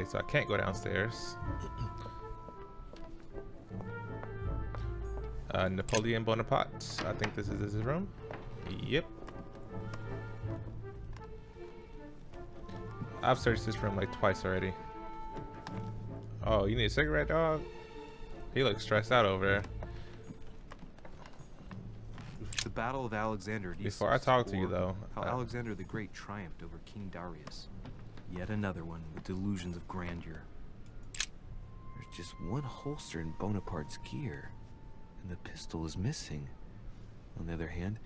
Okay, so I can't go downstairs. Napoleon Bonaparte. I think this is his room. Yep. I've searched this room like twice already. Oh, you need a cigarette, dog? He looks stressed out over there. The Battle of Alexander. Before I talk to you, though, how Alexander the Great triumphed over King Darius. Yet another one with delusions of grandeur. There's just one holster in Bonaparte's gear, and the pistol is missing. On the other hand,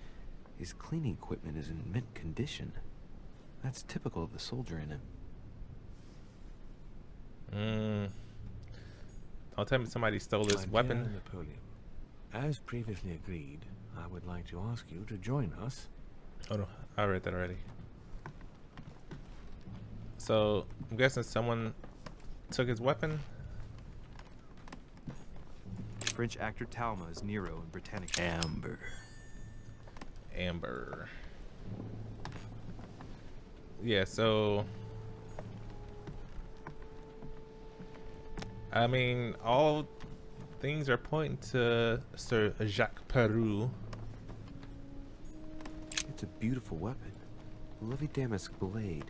his cleaning equipment is in mint condition. That's typical of the soldier in him. Don't tell me somebody stole this weapon. Dear Napoleon, as previously agreed, I would like to ask you to join us. Oh no, I read that already. So I'm guessing someone took his weapon. French actor Talma is Nero in Britannica. Amber. Yeah, so I mean, all things are pointing to Sir Jacques Peroux. It's a beautiful weapon. A lovely damask blade.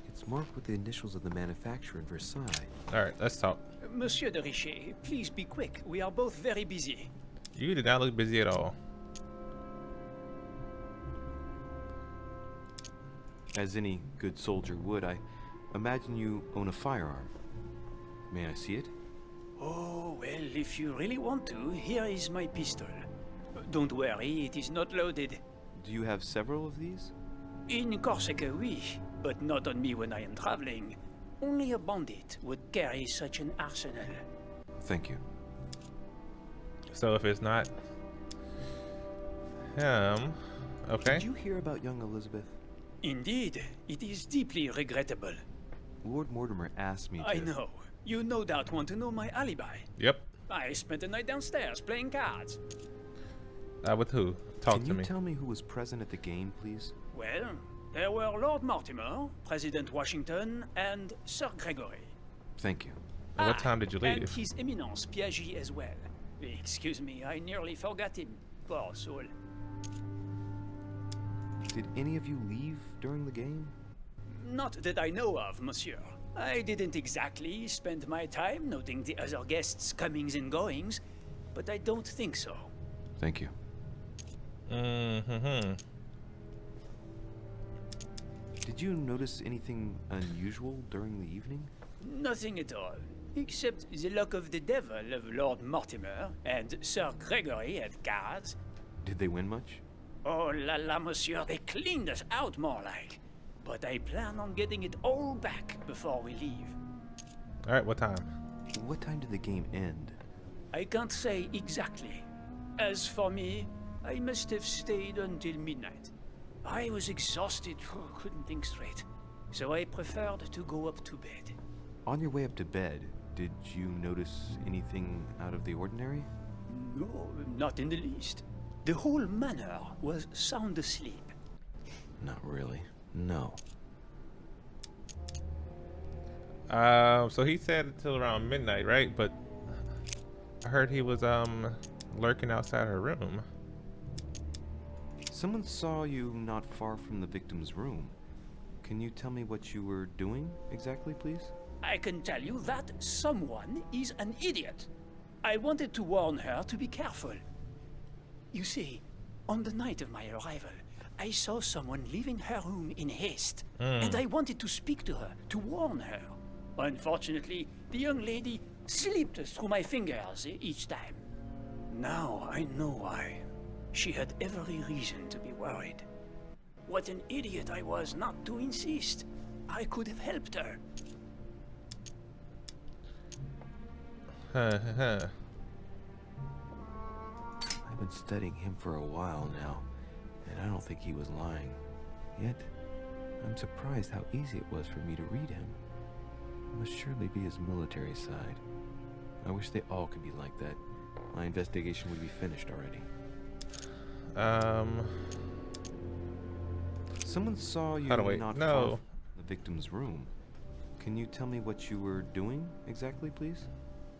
It's marked with the initials of the manufacturer in Versailles. Alright, let's talk. Monsieur de Richet, please be quick. We are both very busy. You did not look busy at all. As any good soldier would, I imagine you own a firearm. May I see it? Oh, well, if you really want to, here is my pistol. Don't worry, it is not loaded. Do you have several of these? In Corsica, oui, but not on me when I am traveling. Only a bandit would carry such an arsenal. Thank you. So if it's not him, okay. Did you hear about young Elizabeth? Indeed, it is deeply regrettable. Lord Mortimer asked me to... I know. You no doubt want to know my alibi. Yep. I spent the night downstairs playing cards. With who? Talk to me. Can you tell me who was present at the game, please? Well, there were Lord Mortimer, President Washington, and Sir Gregory. Thank you. And what time did you leave? And His Eminence Piaget as well. Excuse me, I nearly forgot him. Poor soul. Did any of you leave during the game? Not that I know of, monsieur. I didn't exactly spend my time noting the other guests' comings and goings, but I don't think so. Thank you. Mm-hmm. Did you notice anything unusual during the evening? Nothing at all, except the luck of the devil of Lord Mortimer and Sir Gregory at cards. Did they win much? Oh la la, monsieur, they cleaned us out more like. But I plan on getting it all back before we leave. Alright, what time? What time did the game end? I can't say exactly. As for me, I must have stayed until midnight. I was exhausted, couldn't think straight. So I preferred to go up to bed. On your way up to bed, did you notice anything out of the ordinary? No, not in the least. The whole manor was sound asleep. Not really. No. So he said until around midnight, right? But I heard he was lurking outside her room. Someone saw you not far from the victim's room. Can you tell me what you were doing exactly, please? I can tell you that someone is an idiot. I wanted to warn her to be careful. You see, on the night of my arrival, I saw someone leaving her room in haste, and I wanted to speak to her, to warn her. Unfortunately, the young lady slipped through my fingers each time. Now I know why. She had every reason to be worried. What an idiot I was not to insist. I could have helped her. I've been studying him for a while now, and I don't think he was lying. Yet, I'm surprised how easy it was for me to read him. It must surely be his military side. I wish they all could be like that. My investigation would be finished already. Someone saw you not far from the victim's room. Can you tell me what you were doing exactly, please?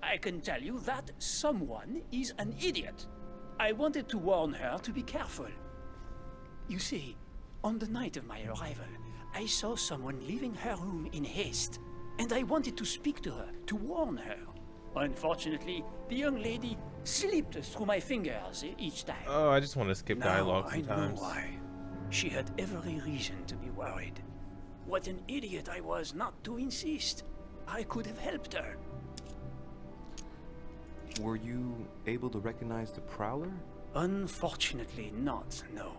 I can tell you that someone is an idiot. I wanted to warn her to be careful. You see, on the night of my arrival, I saw someone leaving her room in haste, and I wanted to speak to her, to warn her. Unfortunately, the young lady slipped through my fingers each time. Oh, I just want to skip dialogue Now I know sometimes. why. She had every reason to be worried. What an idiot I was not to insist. I could have helped her. Were you able to recognize the Prowler? Unfortunately not, no.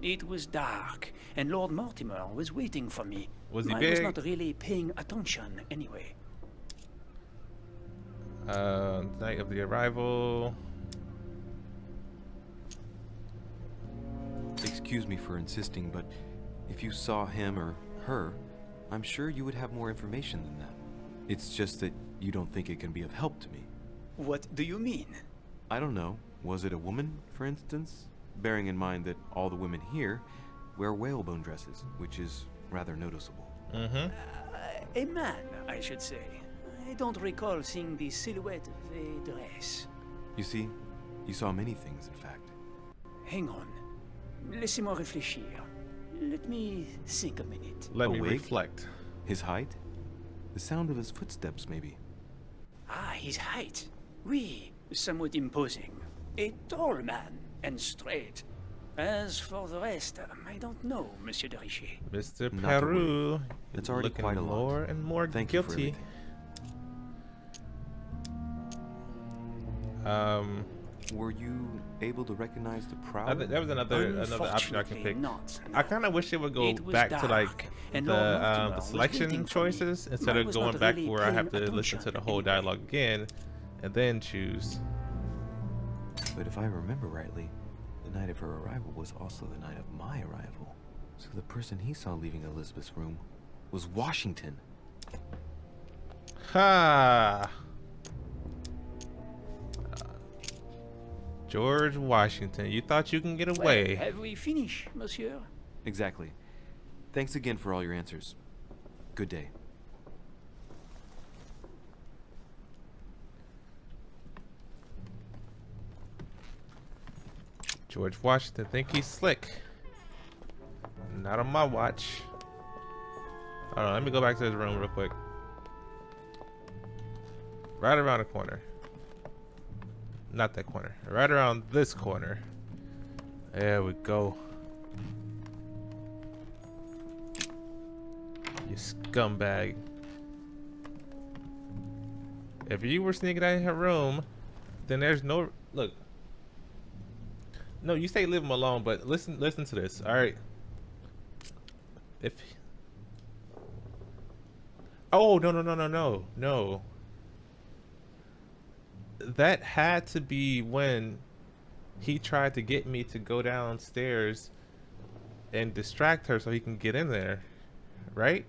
It was dark, and Lord Mortimer was waiting for me. Was he I big? was not really paying attention anyway. Night of the arrival. Excuse me for insisting, but if you saw him or her, I'm sure you would have more information than that. It's just that you don't think it can be of help to me. What do you mean? I don't know. Was it a woman, for instance? Bearing in mind that all the women here wear whalebone dresses, which is rather noticeable. Mm-hmm. A man, I should say. I don't recall seeing the silhouette of a dress. You see, you saw many things, in fact. Hang on. Laissez-moi réfléchir. Let me think a minute. Let me Awake? reflect. His height? The sound of his footsteps, maybe. Ah, his height. Oui, somewhat imposing. A tall man, and straight. As for the rest, I don't know, Monsieur de Richet. Mr. Not to Peru, That's already looking quite a lot. more and more Thank you for guilty. everything. Were you able to recognize the Prowler? That was another option I can Unfortunately pick. not, I no. kind of wish it would go It was back to like dark, and Lord Mortimer the was selection waiting for me. choices instead I of was going not back really where I have to paying listen to the whole attention dialogue again and then choose. But if I remember rightly, the night of her arrival was also the night of my arrival. So the person he saw leaving Elizabeth's room was Washington. Ha! George Washington, you thought you can get Well, away. have we finished, monsieur? Exactly. Thanks again for all your answers. Good day. George Washington think he's slick. Not on my watch. Hold on, let me go back to his room real quick. Right around the corner. Not that corner. Right around this corner. There we go. You scumbag. If you were sneaking out of her room, then there's no... Look. No, you say leave him alone, but listen to this, alright? If... Oh, no. That had to be when he tried to get me to go downstairs and distract her so he can get in there, right?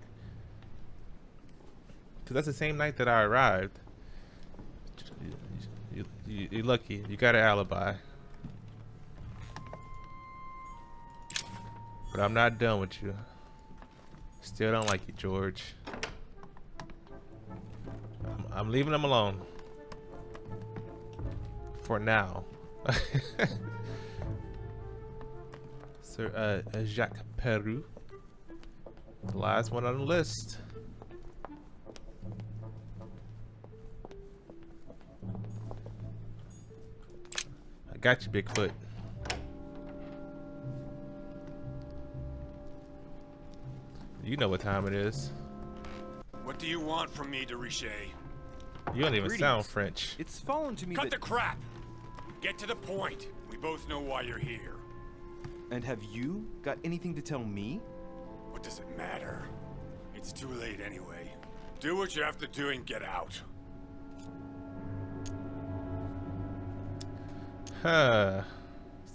Because that's the same night that I arrived. You're lucky. You got an alibi. But I'm not done with you. Still don't like you, George. I'm leaving him alone. For now. Sir Jacques Peru. The last one on the list. I got you, Bigfoot. You know what time it is. What do you want from me, de Richet? You don't even Greetings. sound French. It's fallen to me Cut that... the crap! Get to the point. We both know why you're here. And have you got anything to tell me? What does it matter? It's too late anyway. Do what you have to do and get out. Huh.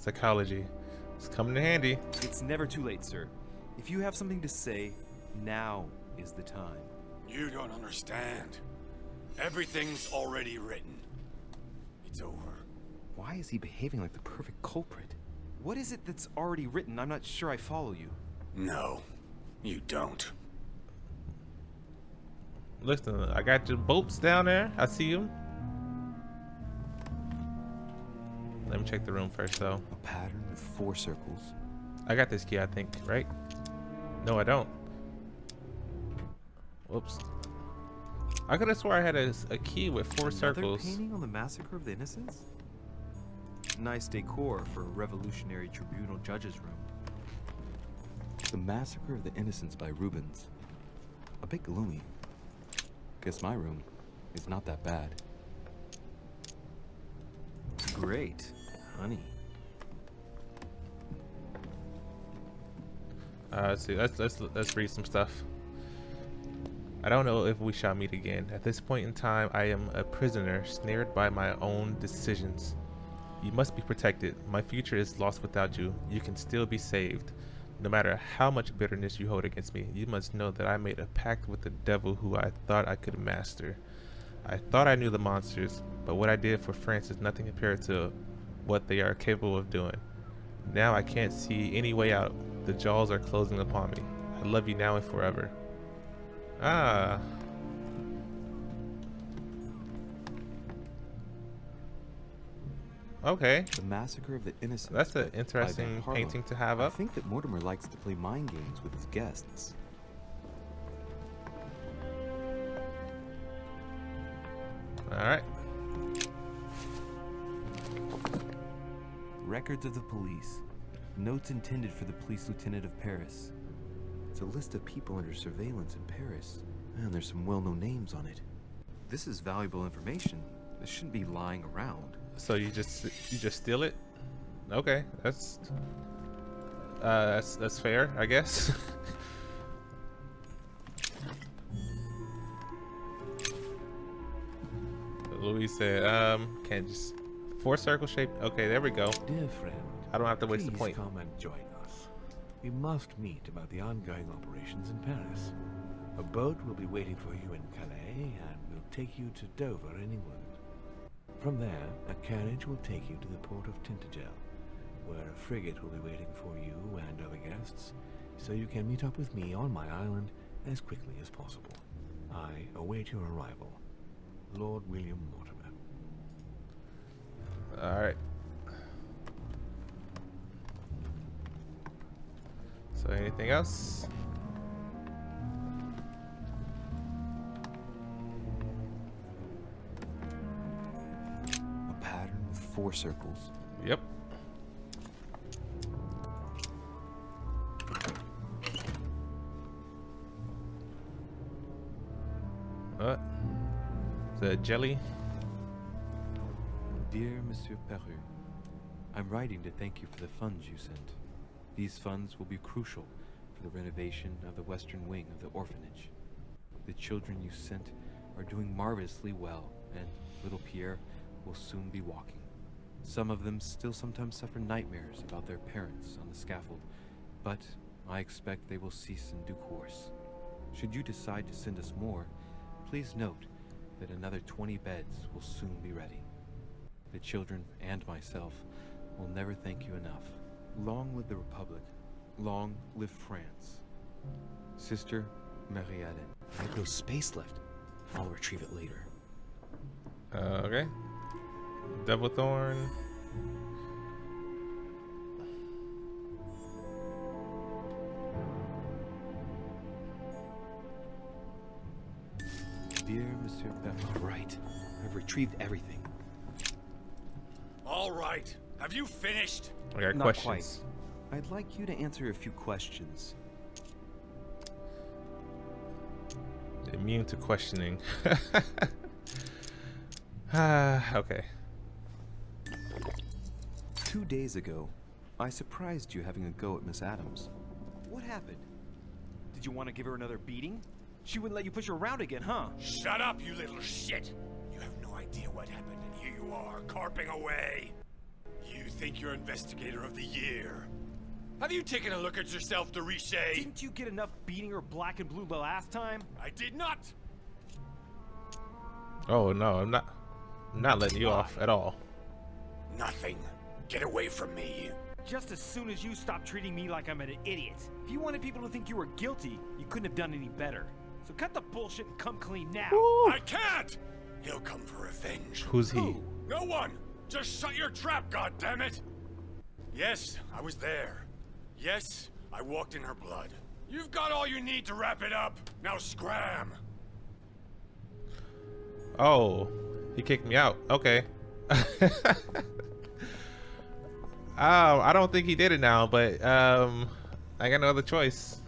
Psychology. It's coming in handy. It's never too late, sir. If you have something to say, now is the time. You don't understand. Everything's already written. It's over. Why is he behaving like the perfect culprit? What is it that's already written? I'm not sure I follow you. No, you don't. Listen, I got your bolts down there. I see them. Let me check the room first, though. A pattern with 4 circles. I got this key, I think, right? No, I don't. Whoops. I could have swore I had a key with 4 Another circles. painting on the Massacre of the Innocents? Nice decor for a Revolutionary Tribunal judge's room. The Massacre of the Innocents by Rubens. A bit gloomy. Guess my room is not that bad. Great. Honey. Let's see. Let's read some stuff. I don't know if we shall meet again. At this point in time, I am a prisoner, snared by my own decisions. You must be protected. My future is lost without you. You can still be saved. No matter how much bitterness you hold against me, you must know that I made a pact with the devil who I thought I could master. I thought I knew the monsters, but what I did for France is nothing compared to what they are capable of doing. Now I can't see any way out. The jaws are closing upon me. I love you now and forever. Ah. Okay. The Massacre of the Innocents. That's an by interesting Van Harlem. painting to have I up. think that Mortimer likes to play mind games with his guests. Alright. Records of the police. Notes intended for the police lieutenant of Paris. It's a list of people under surveillance in Paris. And there's some well-known names on it. This is valuable information. This shouldn't be lying around. So you just steal it? Okay, that's fair, I guess. Louis said, can't just 4 circle shape. Okay, there we go. Dear friend, I don't have to waste the please point. come and join us. We must meet about the ongoing operations in Paris. A boat will be waiting for you in Calais and will take you to Dover in England. From there, a carriage will take you to the port of Tintagel, where a frigate will be waiting for you and other guests, so you can meet up with me on my island as quickly as possible. I await your arrival. Lord William Mortimer. Alright. So anything else? A pattern with 4 circles. Yep. What? The jelly? Dear Monsieur Peru, I'm writing to thank you for the funds you sent. These funds will be crucial for the renovation of the western wing of the orphanage. The children you sent are doing marvelously well, and little Pierre will soon be walking. Some of them still sometimes suffer nightmares about their parents on the scaffold, but I expect they will cease in due course. Should you decide to send us more, please note that another 20 beds will soon be ready. The children and myself will never thank you enough. Long live the Republic. Long live France. Sister Marielle. I have no space left. I'll retrieve it later. Okay. Devil Thorn. Dear Monsieur Peru. Right. I've retrieved everything. All right. Have you finished? I got Not questions. quite. I'd like you to answer a few questions. Immune to questioning. Okay. 2 days ago, I surprised you having a go at Miss Adams. What happened? Did you want to give her another beating? She wouldn't let you push her around again, huh? Shut up, you little shit! You have no idea what happened, and here you are, carping away. You think you're investigator of the year. Have you taken a look at yourself, Deriche? Didn't you get enough beating her black and blue the last time? I did not! Oh no, I'm not letting you off at all. Nothing. Get away from me. Just as soon as you stop treating me like I'm an idiot. If you wanted people to think you were guilty, you couldn't have done any better. So cut the bullshit and come clean now. I can't! He'll come for revenge. Who's he? No one! Just shut your trap, goddammit! Yes, I was there. Yes, I walked in her blood. You've got all you need to wrap it up. Now scram! Oh, he kicked me out. Okay. I don't think he did it now, but I got no other choice.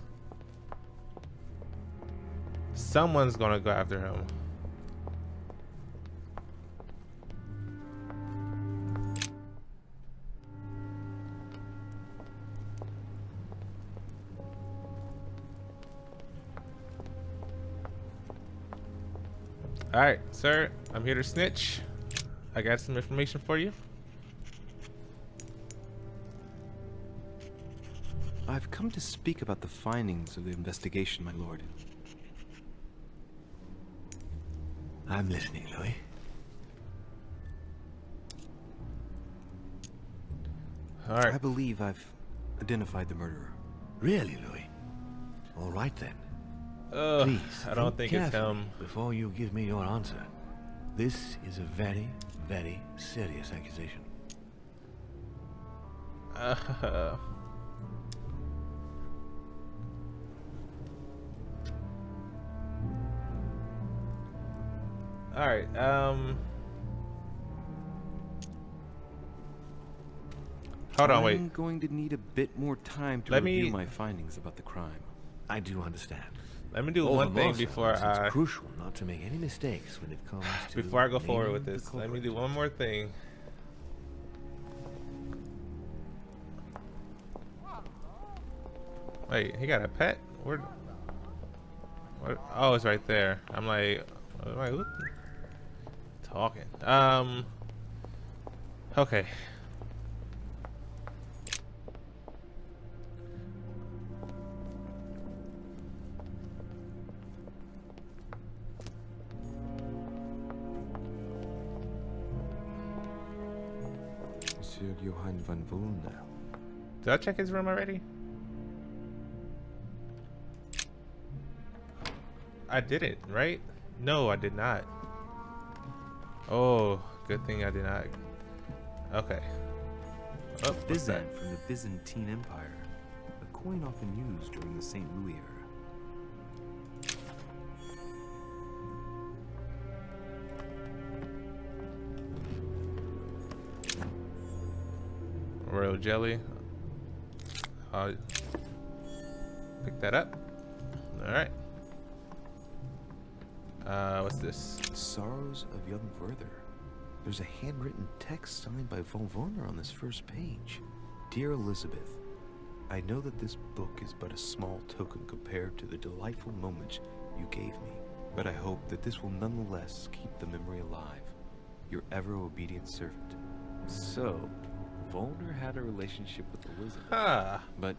Someone's gonna go after him. All right, sir, I'm here to snitch. I got some information for you. I've come to speak about the findings of the investigation, my lord. I'm listening, Louis. All right. I believe I've identified the murderer. Really, Louis? All right then. Please, I don't think think it's carefully him. before you give me your answer. This is a very, very serious accusation. All right. Hold on, wait. I'm going to need a bit more time to Let me- review my findings about the crime. I do understand. Let me do All one the thing more so before since I it's crucial not to make any mistakes when it comes to before I go forward naming with the this. Let me culprit. do one more thing. Wait, he got a pet? Where? What? Oh, it's right there. I'm like, what? Talking. Okay. Monsieur Johann van Volner. Did I check his room already? I didn't, right? No, I did not. Oh, good thing I did not. Okay. Oh, what's that? Byzant from the Byzantine Empire. A coin often used during the St. Louis era. Royal jelly. I'll pick that up. All right. What's this? Sorrows of Young Werther. There's a handwritten text signed by von Werner on this first page. Dear Elizabeth, I know that this book is but a small token compared to the delightful moments you gave me, but I hope that this will nonetheless keep the memory alive. Your ever obedient servant. So, Volner had a relationship with Elizabeth, Ah, but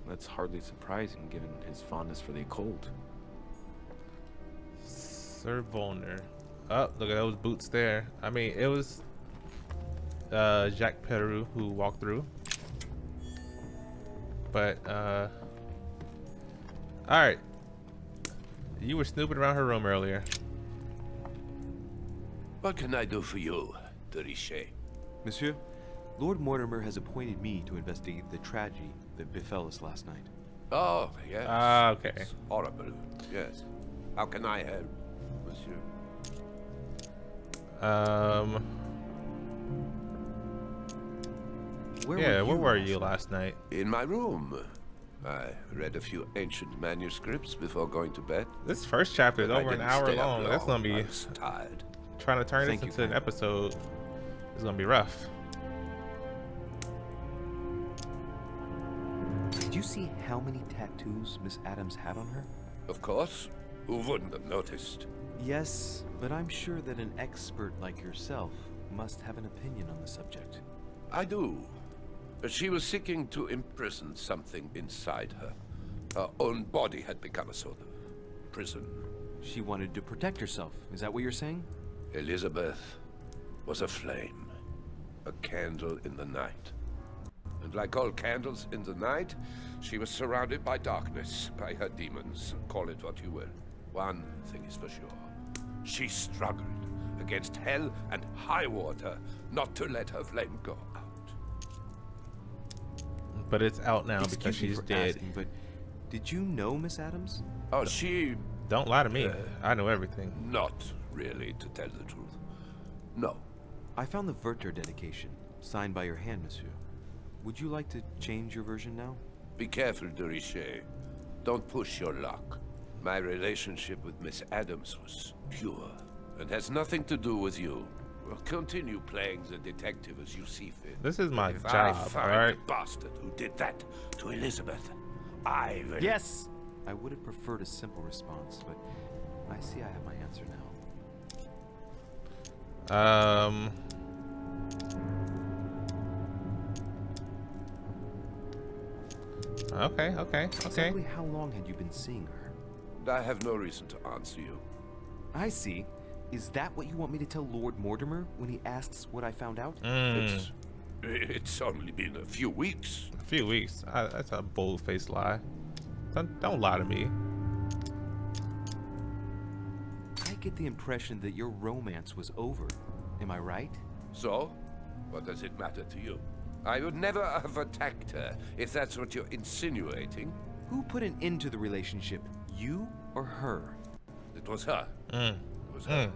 that's hardly surprising given his fondness for the occult. Sir Volner. Oh, look at those boots there. I mean, it was Jacques Peru who walked through. But, all right. You were snooping around her room earlier. What can I do for you, Derichet? Monsieur, Lord Mortimer has appointed me to investigate the tragedy that befell us last night. Oh, yes. Ah, okay. It's horrible. Yes. How can I help, monsieur? Where were you last night? In my room. I read a few ancient manuscripts before going to bed. This first chapter is But I over an didn't hour stay up long. That's gonna be I was tired. trying to turn this Thank you, into an Frank. episode. It's gonna be rough. Did you see how many tattoos Miss Adams had on her? Of course. Who wouldn't have noticed? Yes, but I'm sure that an expert like yourself must have an opinion on the subject. I do. She was seeking to imprison something inside her. Her own body had become a sort of prison. She wanted to protect herself. Is that what you're saying? Elizabeth was a flame, a candle in the night. And like all candles in the night, she was surrounded by darkness, by her demons, call it what you will. One thing is for sure. She struggled against hell and high water not to let her flame go out. But it's out now because Excuse me she's for dead. asking, but did you know Miss Adams? Oh, she... Don't lie to me. I know everything. not really, to tell the truth. No. I found the Werther dedication, signed by your hand, monsieur. Would you like to change your version now? Be careful, de Richet. Don't push your luck. My relationship with Miss Adams was pure, and has nothing to do with you. Well, continue playing the detective as you see fit. This is my If I job, find alright? the bastard who did that to Elizabeth, I will... Yes! I would have preferred a simple response, but I see I have my answer now. Okay. Exactly how long had you been seeing her? I have no reason to answer you. I see. Is that what you want me to tell Lord Mortimer when he asks what I found out? It's only been a few weeks. A few weeks. That's a bold-faced lie. Don't lie to me. I get the impression that your romance was over. Am I right? So, what does it matter to you? I would never have attacked her, if that's what you're insinuating. Who put an end to the relationship? You or her? It was her. It was her.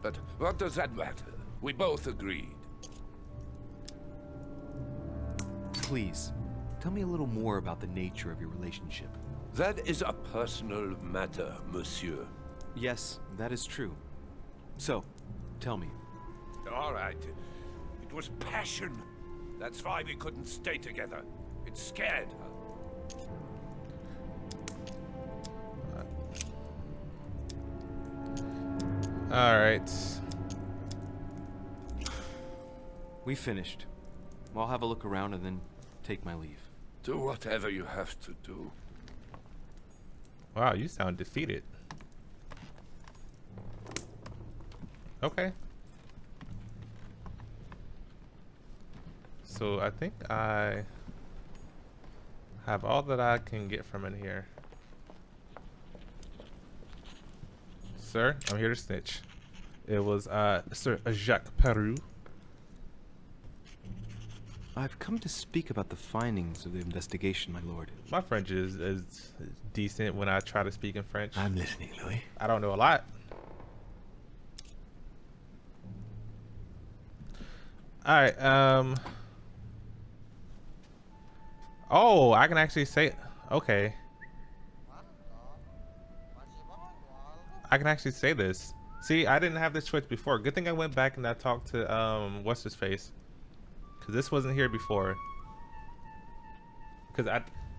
But what does that matter? We both agreed. Please, tell me a little more about the nature of your relationship. That is a personal matter, monsieur. Yes, that is true. So, tell me. All right. It was passion. That's why we couldn't stay together. It scared her. All right. We finished. I'll have a look around and then take my leave. Do whatever you have to do. Wow, you sound defeated. Okay. So I think I have all that I can get from in here. Sir, I'm here to snitch. It was Sir Jacques Peru. I've come to speak about the findings of the investigation, my lord. My French is decent when I try to speak in French. I'm listening, Louis. I don't know a lot. Alright, oh, I can actually say, okay. I can actually say this. See, I didn't have this choice before. Good thing I went back and I talked to, what's his face? Because this wasn't here before. Because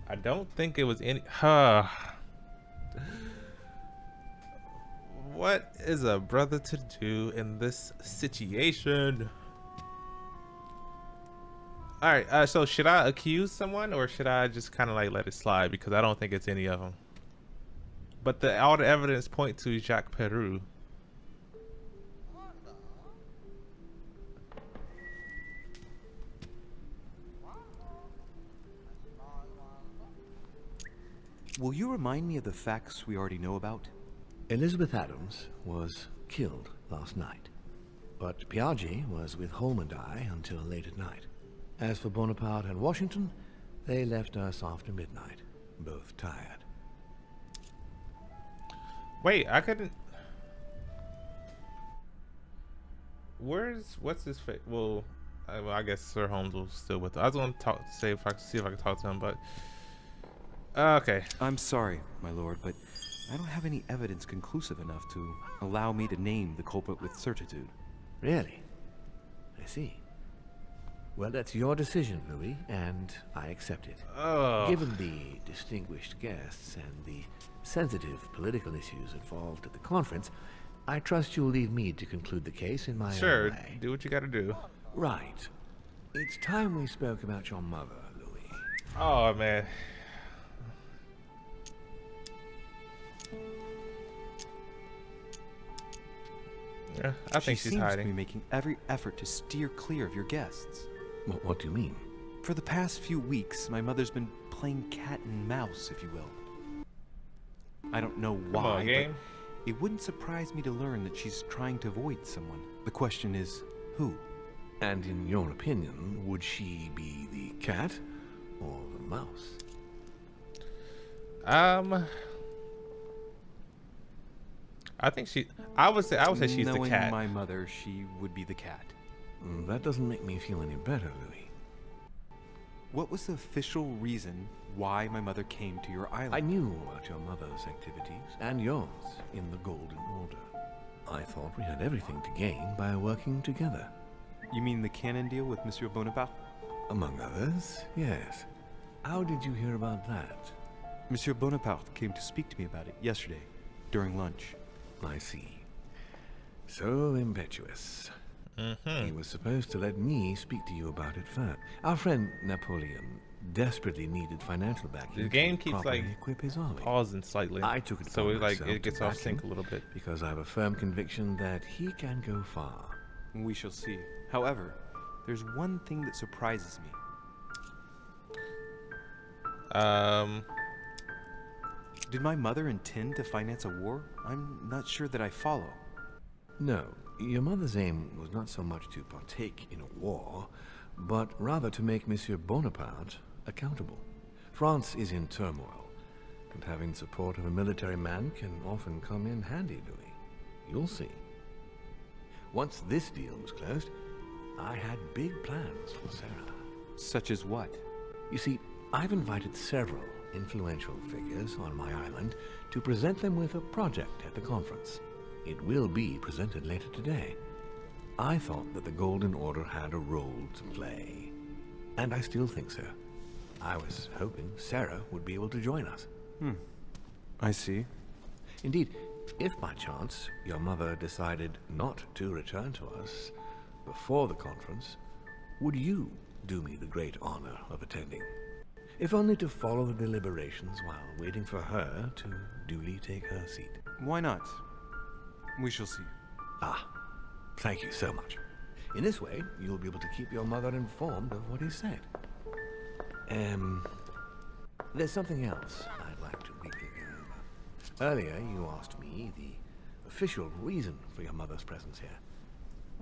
I don't think it was any, What is a brother to do in this situation? Alright, so should I accuse someone or should I just kind of like let it slide? Because I don't think it's any of them. But all the evidence point to Jacques Peru. Will you remind me of the facts we already know about? Elizabeth Adams was killed last night, but Piaggi was with Holm and I until late at night. As for Bonaparte and Washington, they left us after midnight, both tired. Wait, I couldn't. What's his face? Well, I guess Sir Holmes was still with us. I was going to see if I can talk to him, but okay. I'm sorry, my lord, but I don't have any evidence conclusive enough to allow me to name the culprit with certitude. Really? I see. Well, that's your decision, Louis, and I accept it. Oh. Given the distinguished guests and the sensitive political issues involved at the conference, I trust you'll leave me to conclude the case in my own Sure, way. do what you got to do. Right. It's time we spoke about your mother, Louis. Oh man. Yeah, I think she's seems to be hiding. making every effort to steer clear of your guests. What do you mean? For the past few weeks, my mother's been playing cat and mouse, if you will. I don't know Come on, why, game. but It wouldn't surprise me to learn that she's trying to avoid someone. The question is, who? And in your opinion, would she be the cat or the mouse? I think I would say she's Knowing the cat. my mother, she would be the cat. That doesn't make me feel any better, Louis. What was the official reason why my mother came to your island? I knew about your mother's activities, and yours, in the Golden Order. I thought we had everything to gain by working together. You mean the canon deal with Monsieur Bonaparte? Among others, yes. How did you hear about that? Monsieur Bonaparte came to speak to me about it yesterday, during lunch. I see. So impetuous. He was supposed to let me speak to you about it first. Our friend Napoleon desperately needed financial backing. The game to keeps properly like equip his army. pausing slightly. I took it so upon it like myself it gets to off back sync him a little bit. because I have a firm conviction that he can go far. We shall see. However, there's one thing that surprises me. Did my mother intend to finance a war? I'm not sure that I follow. No, your mother's aim was not so much to partake in a war, but rather to make Monsieur Bonaparte accountable. France is in turmoil, and having support of a military man can often come in handy, Louis. You'll see. Once this deal was closed, I had big plans for Sarah. Such as what? You see, I've invited several influential figures on my island to present them with a project at the conference. It will be presented later today. I thought that the Golden Order had a role to play, and I still think so. I was hoping Sarah would be able to join us. I see. Indeed, if by chance your mother decided not to return to us before the conference, would you do me the great honor of attending? If only to follow the deliberations while waiting for her to duly take her seat. Why not? We shall see. Ah, thank you so much. In this way, you'll be able to keep your mother informed of what is said. There's something else I'd like to briefly go over. Earlier, you asked me the official reason for your mother's presence here.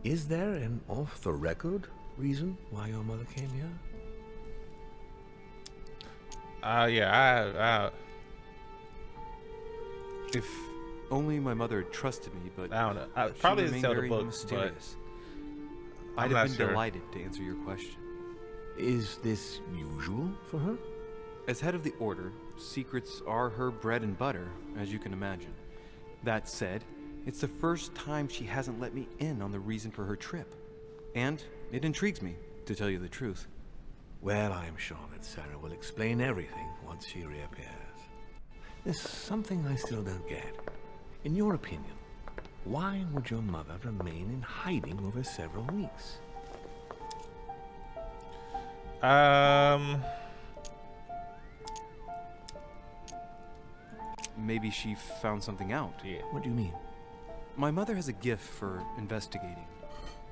Is there an off-the-record reason why your mother came here? Yeah, If only my mother had trusted me, but I don't know. she Probably remained didn't sell the very book, mysterious. I'm I'd not have been sure. delighted to answer your question. Is this usual for her? As head of the Order, secrets are her bread and butter, as you can imagine. That said, it's the first time she hasn't let me in on the reason for her trip. And it intrigues me, to tell you the truth. Well, I'm sure that Sarah will explain everything once she reappears. There's something I still don't get. In your opinion, why would your mother remain in hiding over several weeks? Maybe she found something out. Yeah. What do you mean? My mother has a gift for investigating.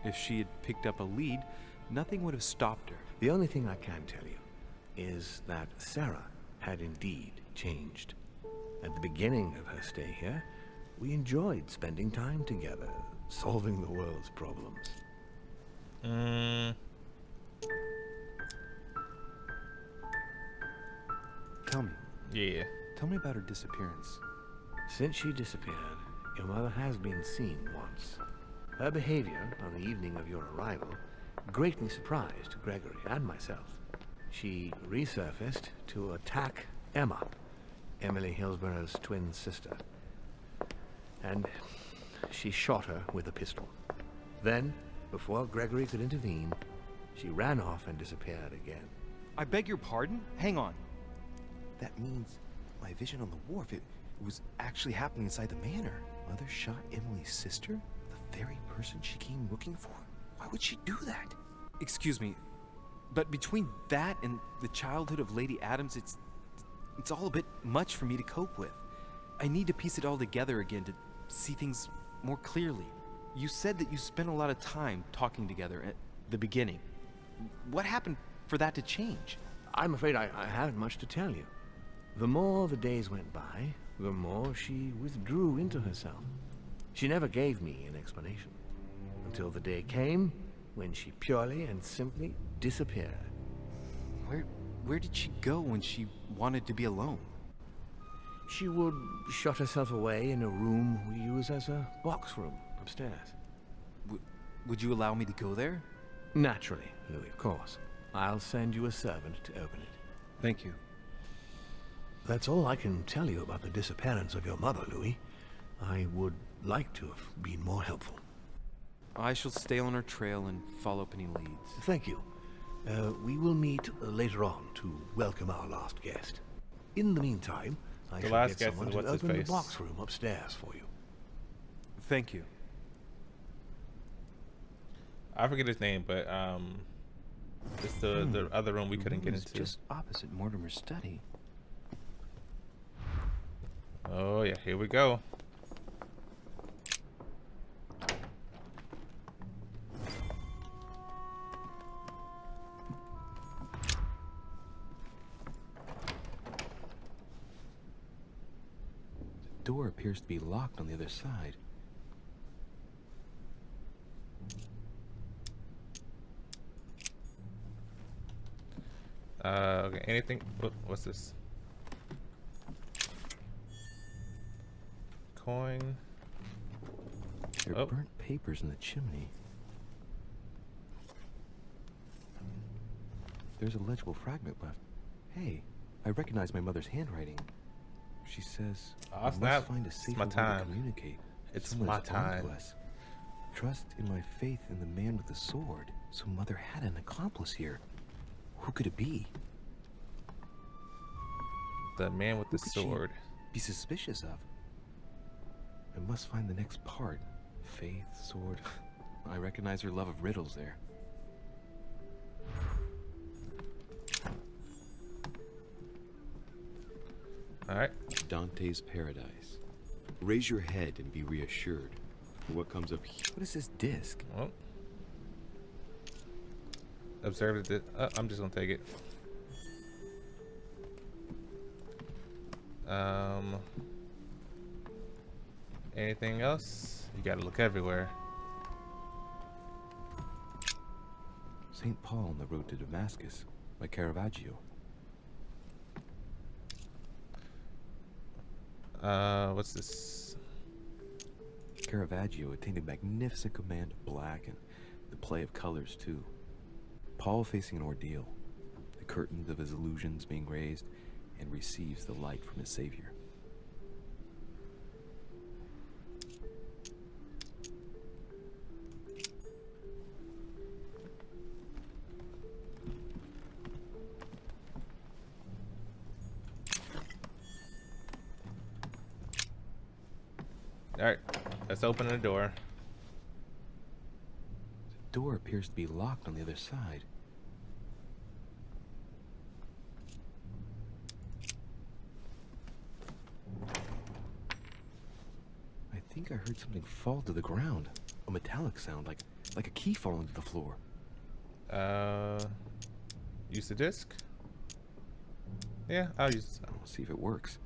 If she had picked up a lead, nothing would have stopped her. The only thing I can tell you is that Sarah had indeed changed. At the beginning of her stay here, we enjoyed spending time together, solving the world's problems. Tell me. Yeah. Tell me about her disappearance. Since she disappeared, your mother has been seen once. Her behavior on the evening of your arrival greatly surprised Gregory and myself. She resurfaced to attack Emma, Emily Hillsborough's twin sister. And she shot her with a pistol. Then, before Gregory could intervene, she ran off and disappeared again. I beg your pardon? Hang on. That means my vision on the wharf, it was actually happening inside the manor. Mother shot Emily's sister? The very person she came looking for? Why would she do that? Excuse me, but between that and the childhood of Lady Adams, it's all a bit much for me to cope with. I need to piece it all together again to see things more clearly. You said that you spent a lot of time talking together at the beginning. What happened for that to change? I'm afraid I haven't much to tell you. The more the days went by, the more she withdrew into herself. She never gave me an explanation, until the day came when she purely and simply disappeared. Where did she go when she wanted to be alone? She would shut herself away in a room we use as a box room upstairs. Would you allow me to go there? Naturally, Louis, of course. I'll send you a servant to open it. Thank you. That's all I can tell you about the disappearance of your mother, Louis. I would like to have been more helpful. I shall stay on her trail and follow up any leads. Thank you. We will meet later on to welcome our last guest. In the meantime, I shall last get guest someone is to what's his open the face? box room upstairs for you. Thank you. I forget his name, but it's the other room we couldn't get into. Just opposite Mortimer's study. Oh yeah, here we go. The door appears to be locked on the other side. Okay, anything? What's this? Coin. There are Oh. burnt papers in the chimney. There's a legible fragment left. Hey, I recognize my mother's handwriting. She says, Oh, "I snap. must find a It's safer my way time. to communicate. It's Someone my has gone to time. us. Trust in my faith in the man with the sword. So mother had an accomplice here. Who could it be? The man with the Who could she sword. be suspicious of? I must find the next part. Faith, sword. I recognize her love of riddles there. All right. Dante's Paradise. Raise your head and be reassured. What comes up here? What is this disc? Well, observe it. I'm just gonna take it. Anything else? You gotta look everywhere. St. Paul on the road to Damascus by Caravaggio. What's this? Caravaggio attained a magnificent command of black and the play of colors too. Paul facing an ordeal, the curtains of his illusions being raised, and receives the light from his Savior. All right, let's open the door. The door appears to be locked on the other side. I think I heard something fall to the ground. A metallic sound, like a key falling to the floor. Use the disc. Yeah, I'll use. We'll see if it works.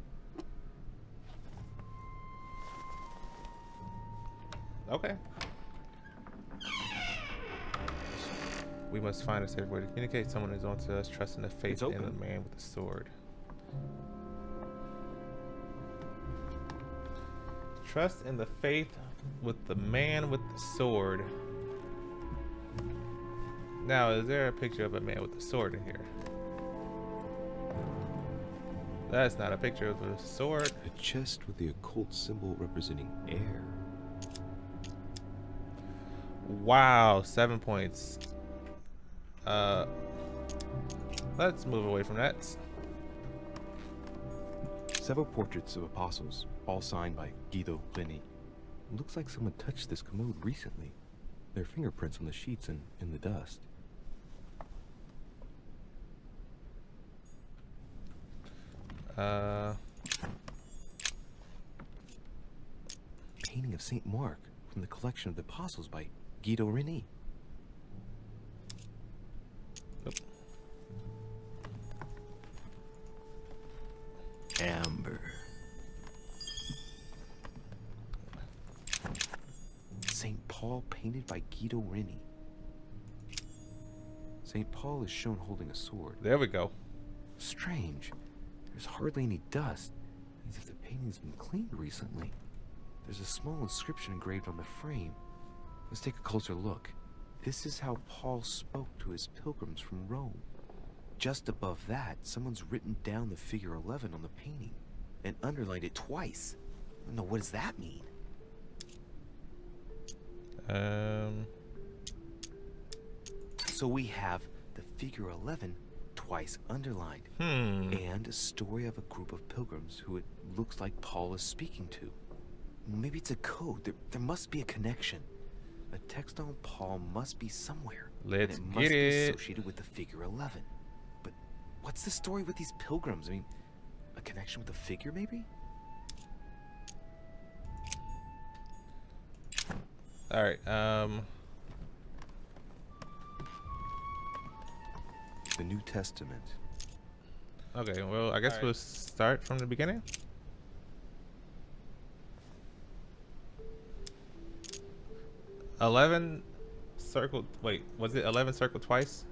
Okay. We must find a safe way to communicate. Someone is on to us, trusting the faith It's in open. the man with the sword. Trust in the faith with the man with the sword. Now, is there a picture of a man with a sword in here? That's not a picture of a sword. A chest with the occult symbol representing air. Wow, 7 points. Let's move away from that. Several portraits of apostles, all signed by Guido Reni. Looks like someone touched this commode recently. Their fingerprints on the sheets and in the dust. Painting of Saint Mark from the collection of the apostles by Guido Reni. Amber. St. Paul painted by Guido Reni. St. Paul is shown holding a sword. There we go. Strange. There's hardly any dust, as if the painting's been cleaned recently. There's a small inscription engraved on the frame. Let's take a closer look. This is how Paul spoke to his pilgrims from Rome. Just above that, someone's written down the figure 11 on the painting and underlined it twice. No, what does that mean? So we have the figure 11 twice underlined, and a story of a group of pilgrims who it looks like Paul is speaking to. Maybe it's a code. There must be a connection. A text on Paul must be somewhere. Let's and it get must be it. associated with the figure 11. But what's the story with these pilgrims? I mean, a connection with the figure, maybe? All right. The New Testament. Okay. Well, I guess we'll start from the beginning. $11 circled. Wait, was it 11 circled twice?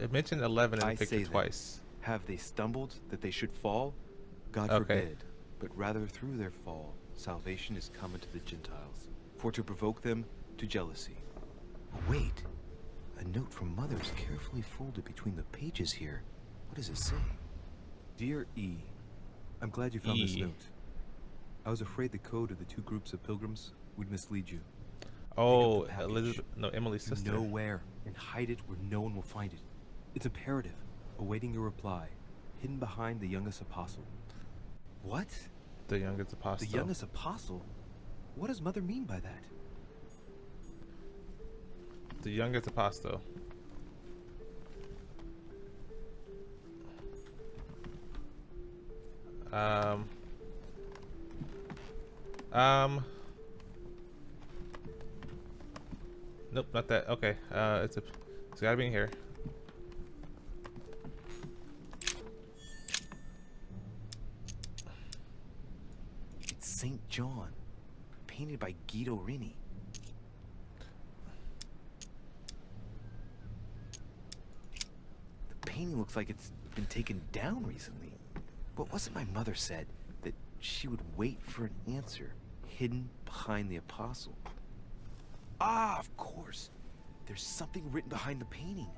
It mentioned 11 in the picture twice. Have they stumbled that they should fall? God Okay. forbid. But rather through their fall, salvation is come unto the Gentiles, for to provoke them to jealousy. Oh, wait. A note from Mother is carefully folded between the pages here. What does it say? Dear E, I'm glad you found this E. note. I was afraid the code of the two groups of pilgrims would mislead you. Oh, package. Elizabeth. No, Emily's sister. Know where and hide it where no one will find it. It's imperative. Awaiting your reply. Hidden behind the youngest apostle. What? The youngest apostle. The youngest apostle? What does Mother mean by that? The youngest apostle. Nope, not that. Okay. It's gotta be in here. It's St. John, painted by Guido Reni. The painting looks like it's been taken down recently. But wasn't my mother said that she would wait for an answer hidden behind the apostle? Ah, of course. There's something written behind the painting.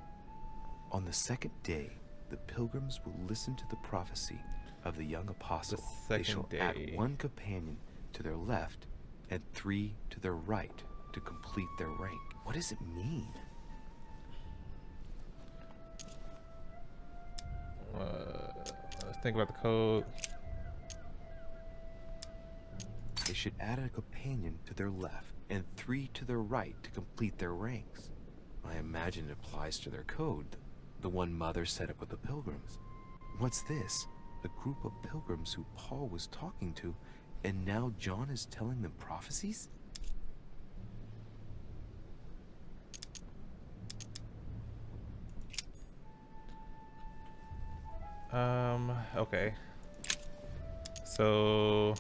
On the second day, the pilgrims will listen to the prophecy of the young apostle. They shall add one companion to their left and 3 to their right to complete their rank. What does it mean? Let's think about the code. They should add a companion to their left and 3 to their right to complete their ranks. I imagine it applies to their code, the one Mother set up with the pilgrims. What's this? A group of pilgrims who Paul was talking to, and now John is telling them prophecies? Okay. So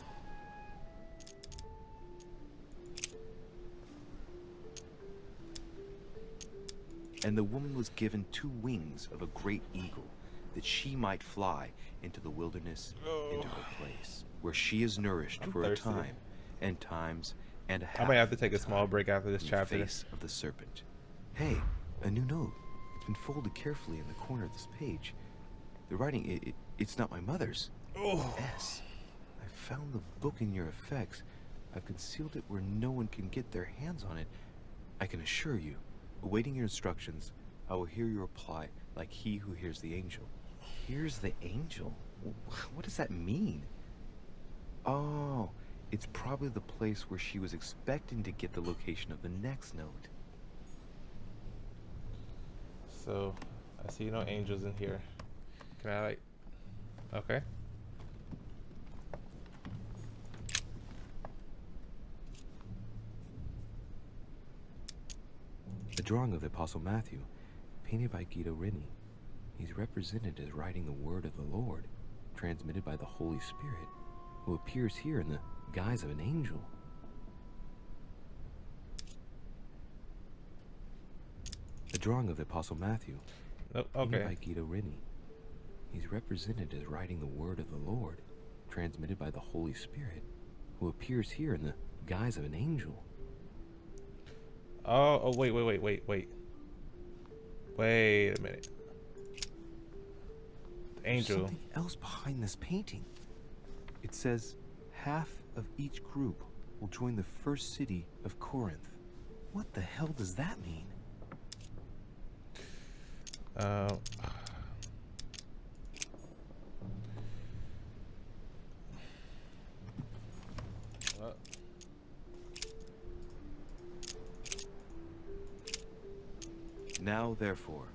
And the woman was given 2 wings of a great eagle, that she might fly into the wilderness, into her place, where she is nourished for thirsty. a time, and times, and a half. I might have to take a small break after this in the chapter. face of the serpent. Hey, a new note. It's been folded carefully in the corner of this page. The writing, it's not my mother's. Oh. S. I found the book in your effects. I've concealed it where no one can get their hands on it. I can assure you, awaiting your instructions, I will hear your reply like he who hears the angel. Hears the angel? What does that mean? Oh, it's probably the place where she was expecting to get the location of the next note. So I see no angels in here. Can I like? Okay. A drawing of the Apostle Matthew, painted by Guido Reni. He's represented as writing the word of the Lord, transmitted by the Holy Spirit, who appears here in the guise of an angel. A drawing of the Apostle Matthew, Oh, painted okay. by Guido Reni. He's represented as writing the word of the Lord, transmitted by the Holy Spirit, who appears here in the guise of an angel. Oh, wait. Wait a minute. The There's angel. something else behind this painting. It says, half of each group will join the first city of Corinth. What the hell does that mean? Uh, Now, therefore,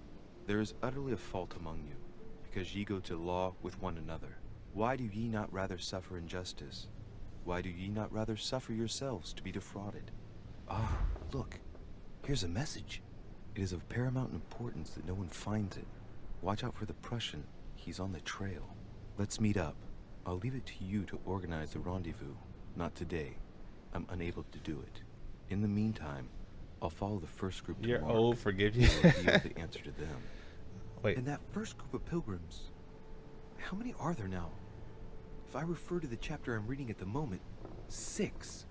there is utterly a fault among you, because ye go to law with one another. Why do ye not rather suffer injustice? Why do ye not rather suffer yourselves to be defrauded? Ah, look, here's a message. It is of paramount importance that no one finds it. Watch out for the Prussian. He's on the trail. Let's meet up. I'll leave it to you to organize the rendezvous. Not today. I'm unable to do it. In the meantime, I'll follow the first group to you're Mark. old, forgive you. I'll reveal the answer to them. Wait. And that first group of pilgrims, how many are there now? If I refer to the chapter I'm reading at the moment, 6.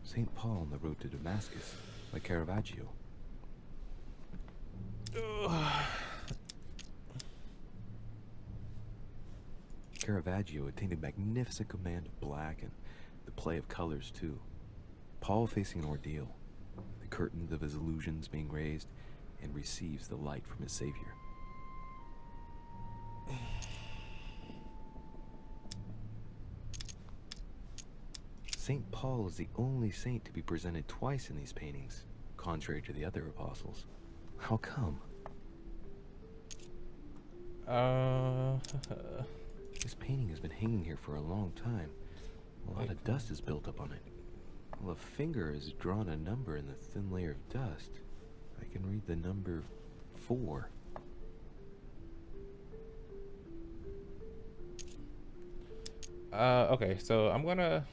St. Paul on the road to Damascus by Caravaggio. Caravaggio attained a magnificent command of black and the play of colors too. Paul facing an ordeal, the curtains of his illusions being raised, and receives the light from his Savior. St. Paul is the only saint to be presented twice in these paintings, contrary to the other apostles. How come? This painting has been hanging here for a long time. A lot of dust is built up on it. Well, a finger has drawn a number in the thin layer of dust. I can read the number 4. Okay, so I'm gonna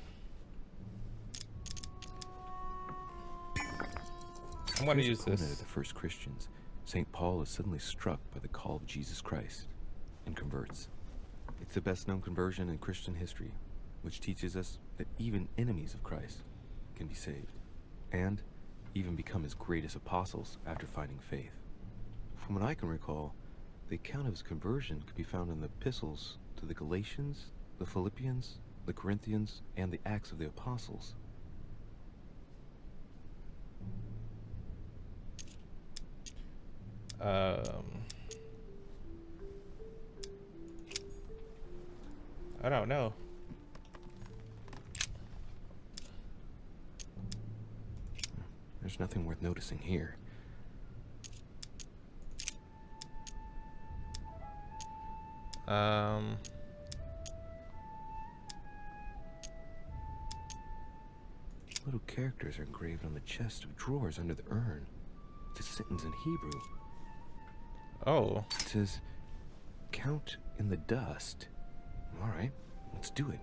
use Opponent this. of the first Christians, St. Paul is suddenly struck by the call of Jesus Christ and converts. It's the best known conversion in Christian history, which teaches us that even enemies of Christ can be saved, and even become his greatest apostles after finding faith. From what I can recall, the account of his conversion could be found in the epistles to the Galatians, the Philippians, the Corinthians, and the Acts of the Apostles. I don't know. There's nothing worth noticing here. Little characters are engraved on the chest of drawers under the urn. It's a sentence in Hebrew. Oh. It says, "Count in the dust." All right, let's do it.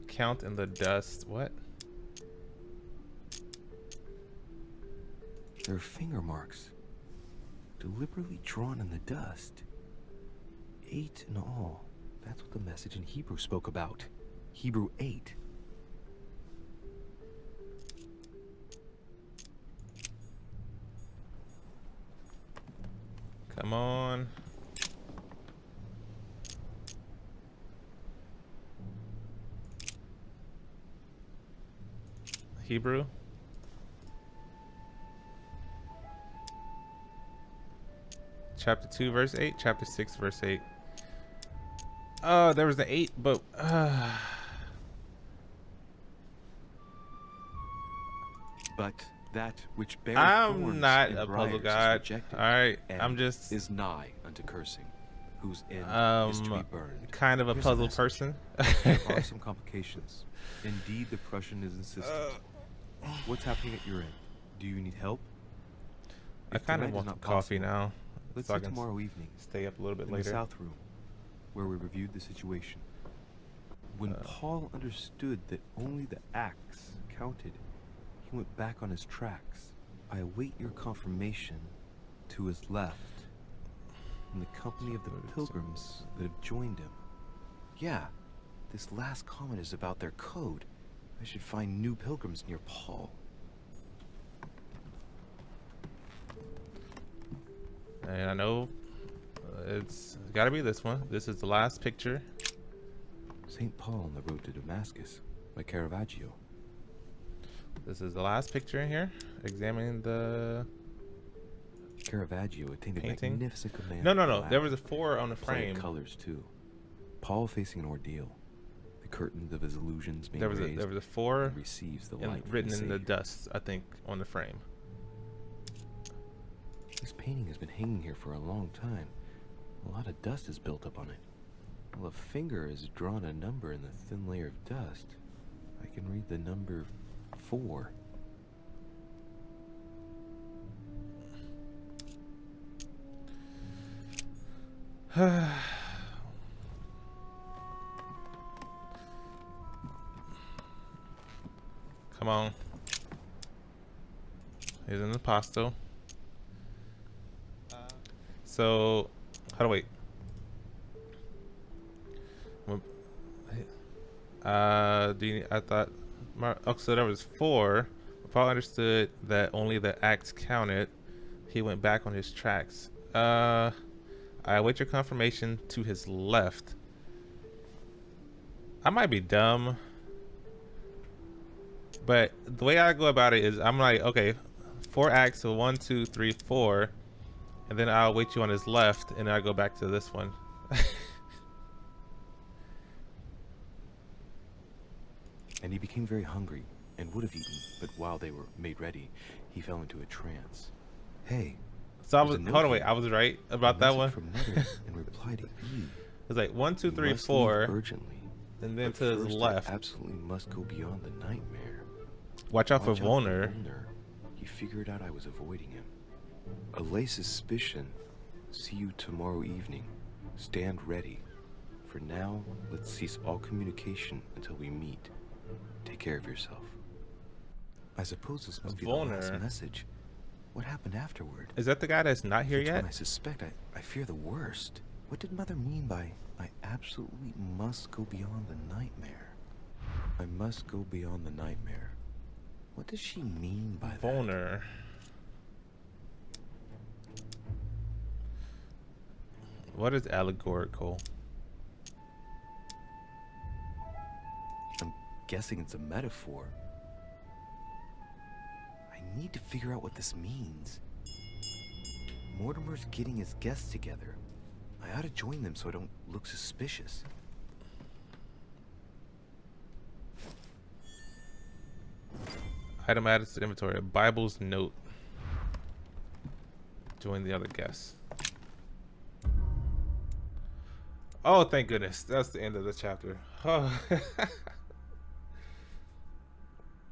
Count in the dust. What? There are finger marks, deliberately drawn in the dust. 8 in all. That's what the message in Hebrew spoke about. Hebrew 8. Come on. Hebrew. Chapter 2, verse 8. Chapter 6, verse 8. Oh, there was the 8, but... But that which bears I'm thorns not and a briars puzzle is god. rejected, Alright, and I'm just... is nigh unto cursing, whose end is to be burned. kind of a Here's puzzle message. person. There are some complications. Indeed, the Prussian is insistent. What's happening at your end? Do you need help? I If kind of tonight is want not some coffee possible, now. Let's So I see can tomorrow evening stay up a little bit in the later. South Room, where we reviewed the situation. When Paul understood that only the axe counted, he went back on his tracks. I await your confirmation to his left, in the company of the pilgrims that have joined him. Yeah, this last comment is about their code. I should find new pilgrims near Paul. And I know it's gotta be this one. This is the last picture. St. Paul on the road to Damascus by Caravaggio. This is the last picture in here. Examining the Caravaggio attained a painting. magnificent command. No. of There was black, a 4 on the play frame. of colors too. Paul facing an ordeal. The curtains of his illusions being There was raised. a 4 and receives the and light from written the in the Savior. dust, I think, on the frame. This painting has been hanging here for a long time. A lot of dust has built up on it. While a finger has drawn a number in the thin layer of dust, I can read the number 4. Come on. Here's an apostle. So, how to wait? Do you? I thought. Oh, so there was 4. Paul understood that only the acts counted. He went back on his tracks. I await your confirmation to his left. I might be dumb, but the way I go about it is I'm like, okay, 4 acts, so 1, 2, 3, 4, and then I'll wait you on his left, and then I go back to this one. And he became very hungry and would have eaten, but while they were made ready, he fell into a trance. Hey. So I there's was a note hold on, wait, here. I was right about A that message one. From Mother in reply to Eve. It's like 1, 2, You 3, must 4, leave urgently. and then But to his first, left. I absolutely must go beyond the nightmare. Watch out for Watch Volner. He figured out I was avoiding him. Allay suspicion. See you tomorrow evening. Stand ready. For now, let's cease all communication until we meet. Take care of yourself. I suppose this must be the last Volner. message. What happened afterward? Is that the guy that's not here Each one yet? I suspect, I fear the worst. What did Mother mean by, I absolutely must go beyond the nightmare? I must go beyond the nightmare. What does she mean by that? Volner. What is allegorical? I'm guessing it's a metaphor. I need to figure out what this means. Mortimer's getting his guests together. I ought to join them so I don't look suspicious. Item added to the inventory. A Bible's note. Join the other guests. Oh, thank goodness. That's the end of the chapter. Oh.